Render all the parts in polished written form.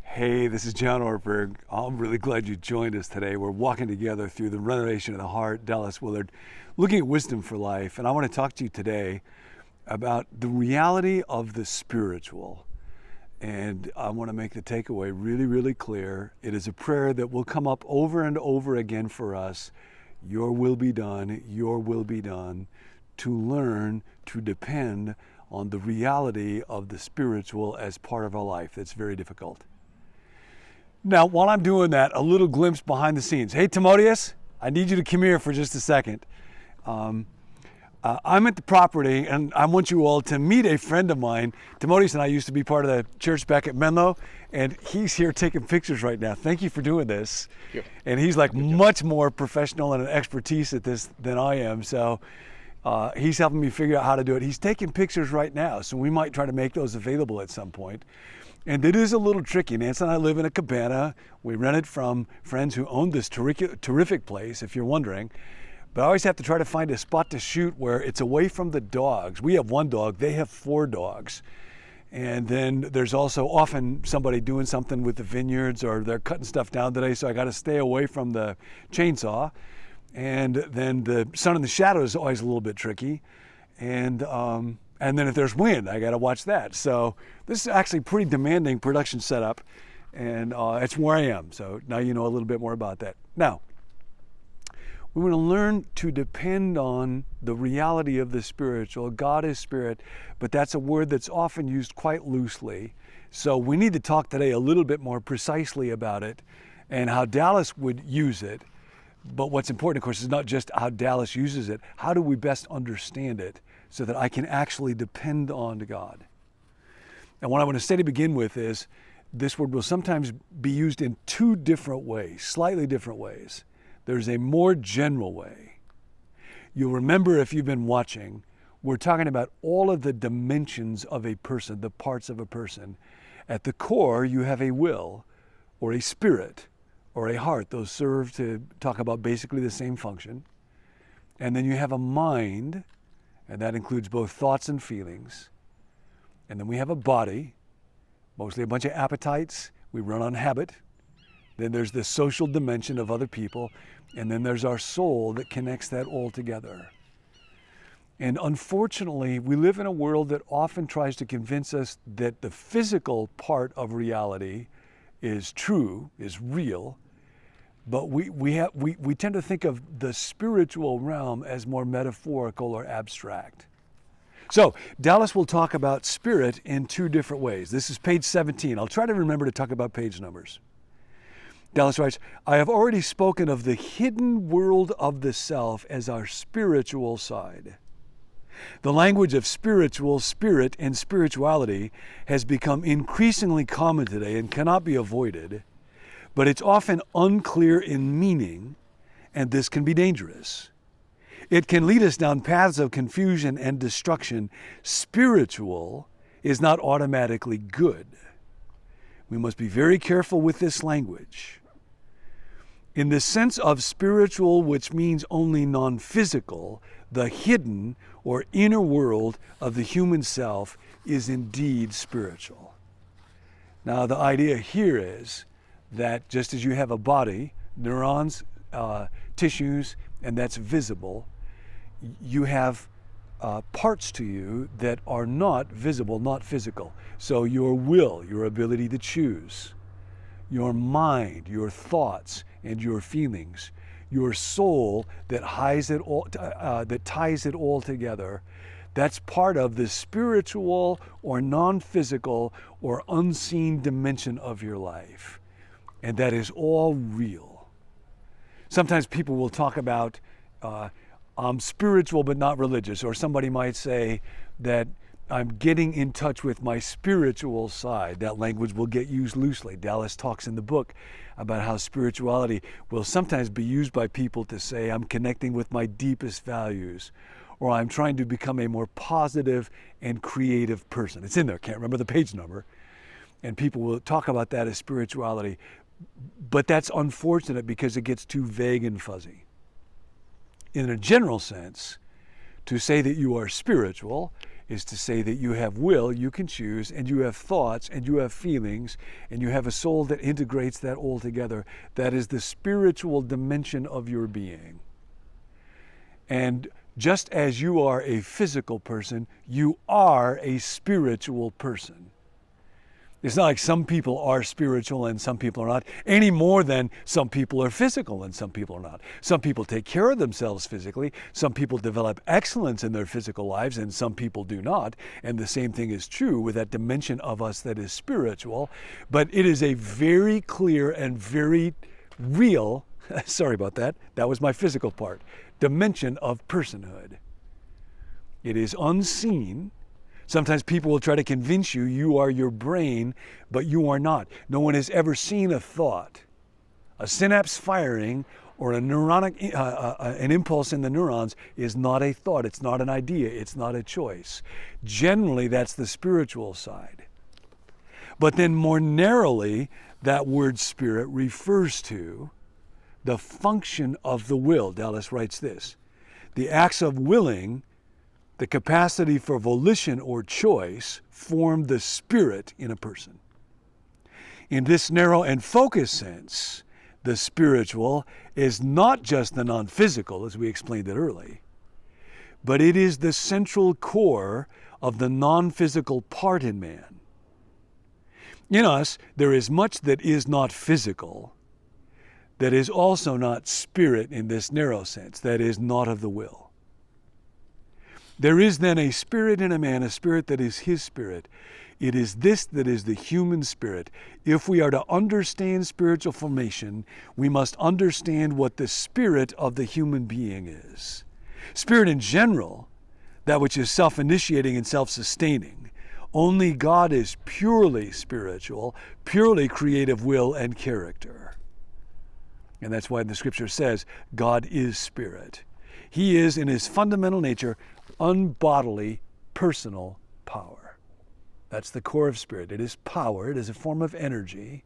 Hey, this is John Ortberg. I'm really glad you joined us today. We're walking together through the Renovation of the Heart, Dallas Willard, looking at wisdom for life. And I want to talk to you today about the reality of the spiritual. And I want to make the takeaway really, really clear. It is a prayer that will come up over and over again for us. Your will be done, your will be done, to learn to depend on the reality of the spiritual as part of our life. That's very difficult. Now, while I'm doing that, a little glimpse behind the scenes. Hey, Timotheus, I need you to come here for just a second. I'm at the property, and I want you all to meet a friend of mine. Timotheus and I used to be part of the church back at Menlo, and he's here taking pictures right now. Thank you for doing this. Thank you. And he's like much more professional and an expertise at this than I am, so he's helping me figure out how to do it. He's taking pictures right now, so we might try to make those available at some point. And it is a little tricky. Nancy and I live in a cabana. We rent it from friends who own this terrific place, if you're wondering. But I always have to try to find a spot to shoot where it's away from the dogs. We have one dog, they have 4 dogs. And then there's also often somebody doing something with the vineyards, or they're cutting stuff down today, so I got to stay away from the chainsaw. And then the sun and the shadow is always a little bit tricky. And then if there's wind, I got to watch that. So this is actually a pretty demanding production setup, and it's where I am. So now you know a little bit more about that. Now, we want to learn to depend on the reality of the spiritual. God is spirit, but that's a word that's often used quite loosely. So we need to talk today a little bit more precisely about it and how Dallas would use it. But what's important, of course, is not just how Dallas uses it. How do we best understand it so that I can actually depend on God? And what I want to say to begin with is this word will sometimes be used in 2 different ways, slightly different ways. There's a more general way. You'll remember if you've been watching, we're talking about all of the dimensions of a person, the parts of a person. At the core, you have a will or a spirit or a heart. Those serve to talk about basically the same function. And then you have a mind, and that includes both thoughts and feelings. And then we have a body, mostly a bunch of appetites. We run on habit. Then there's the social dimension of other people. And then there's our soul that connects that all together. And unfortunately, we live in a world that often tries to convince us that the physical part of reality is true, is real. But we tend to think of the spiritual realm as more metaphorical or abstract. So Dallas will talk about spirit in 2 different ways. This is page 17. I'll try to remember to talk about page numbers. Dallas writes, I have already spoken of the hidden world of the self as our spiritual side. The language of spiritual, spirit, and spirituality has become increasingly common today and cannot be avoided. But it's often unclear in meaning, and this can be dangerous. It can lead us down paths of confusion and destruction. Spiritual is not automatically good. We must be very careful with this language. In the sense of spiritual, which means only non-physical, the hidden or inner world of the human self is indeed spiritual. Now, the idea here is that just as you have a body, neurons, tissues, and that's visible, you have parts to you that are not visible, not physical. So your will, your ability to choose, your mind, your thoughts, and your feelings, your soul that ties it all together, that's part of the spiritual or non-physical or unseen dimension of your life. And that is all real. Sometimes people will talk about I'm spiritual but not religious, or somebody might say that I'm getting in touch with my spiritual side. That language will get used loosely. Dallas talks in the book about how spirituality will sometimes be used by people to say, I'm connecting with my deepest values, or I'm trying to become a more positive and creative person. It's in there, can't remember the page number. And people will talk about that as spirituality. But that's unfortunate because it gets too vague and fuzzy. In a general sense, to say that you are spiritual is to say that you have will, you can choose, and you have thoughts, and you have feelings, and you have a soul that integrates that all together. That is the spiritual dimension of your being. And just as you are a physical person, you are a spiritual person. It's not like some people are spiritual and some people are not, any more than some people are physical and some people are not. Some people take care of themselves physically. Some people develop excellence in their physical lives and some people do not. And the same thing is true with that dimension of us that is spiritual. But it is a very clear and very real, sorry about that, that was my physical part, dimension of personhood. It is unseen. Sometimes people will try to convince you you are your brain, but you are not. No one has ever seen a thought, a synapse firing, or an impulse in the neurons is not a thought. It's not an idea. It's not a choice. Generally, that's the spiritual side. But then more narrowly, that word spirit refers to the function of the will. Dallas writes this: the acts of willing, the capacity for volition or choice, form the spirit in a person. In this narrow and focused sense, the spiritual is not just the non-physical, as we explained it early, but it is the central core of the non-physical part in man. In us, there is much that is not physical, that is also not spirit in this narrow sense, that is not of the will. There is then a spirit in a man, a spirit that is his spirit. It is this that is the human spirit. If we are to understand spiritual formation, we must understand what the spirit of the human being is. Spirit in general, that which is self-initiating and self-sustaining. Only God is purely spiritual, purely creative will and character. And that's why the scripture says God is spirit. He is, in his fundamental nature, unbodily, personal power. That's the core of spirit. It is power. It is a form of energy.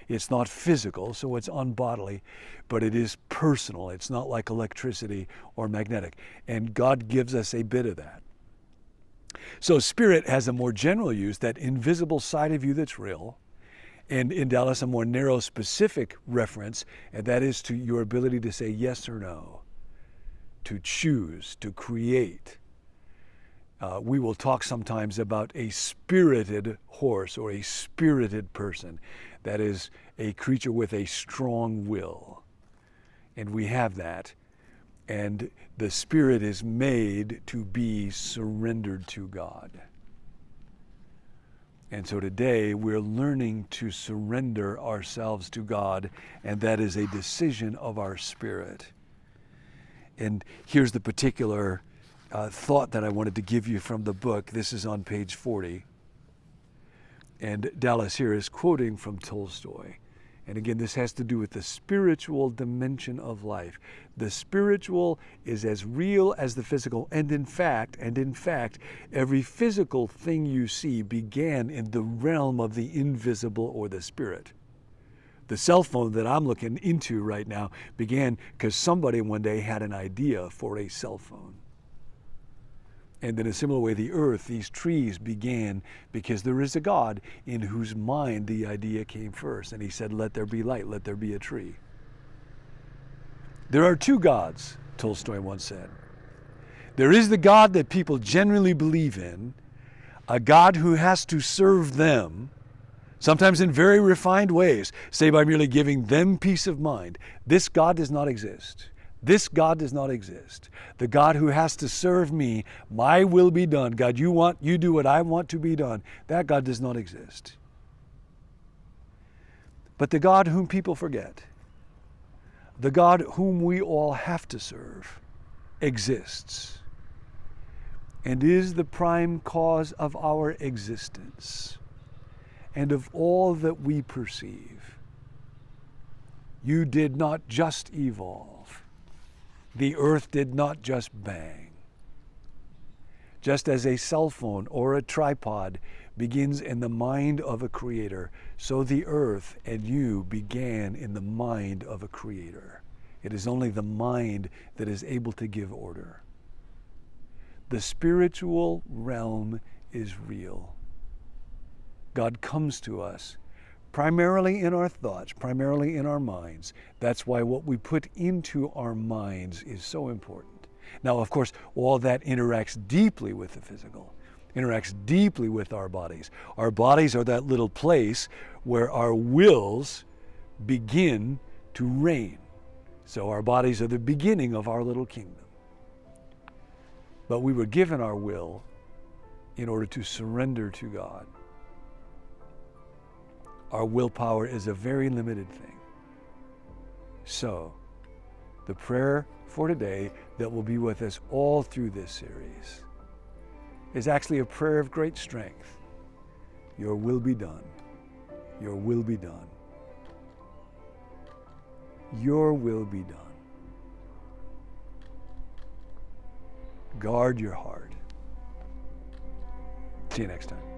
It's not physical, so it's unbodily, but it is personal. It's not like electricity or magnetic. And God gives us a bit of that. So spirit has a more general use, that invisible side of you that's real, and in Dallas, a more narrow, specific reference, and that is to your ability to say yes or no, to choose, to create. We will talk sometimes about a spirited horse or a spirited person. That is a creature with a strong will. And we have that. And the spirit is made to be surrendered to God. And so today we're learning to surrender ourselves to God, and that is a decision of our spirit. And here's the particular thought that I wanted to give you from the book. This is on page 40. And Dallas here is quoting from Tolstoy. And again, this has to do with the spiritual dimension of life. The spiritual is as real as the physical. And in fact, every physical thing you see began in the realm of the invisible or the spirit. The cell phone that I'm looking into right now began because somebody one day had an idea for a cell phone. And in a similar way, the earth, these trees began because there is a God in whose mind the idea came first. And he said, let there be light, let there be a tree. There are two gods, Tolstoy once said. There is the God that people generally believe in, a God who has to serve them, sometimes in very refined ways, say by merely giving them peace of mind. This God does not exist. This God does not exist. The God who has to serve me, my will be done. God, you do what I want to be done. That God does not exist. But the God whom people forget, the God whom we all have to serve, exists. and is the prime cause of our existence and of all that we perceive. You did not just evolve. The earth did not just bang. Just as a cell phone or a tripod begins in the mind of a creator, so the earth and you began in the mind of a creator. It is only the mind that is able to give order. The spiritual realm is real. God comes to us primarily in our thoughts, primarily in our minds. That's why what we put into our minds is so important. Now, of course, all that interacts deeply with the physical, interacts deeply with our bodies. Our bodies are that little place where our wills begin to reign. So our bodies are the beginning of our little kingdom. But we were given our will in order to surrender to God. Our willpower is a very limited thing. So, the prayer for today that will be with us all through this series is actually a prayer of great strength. Your will be done. Your will be done. Your will be done. Guard your heart. See you next time.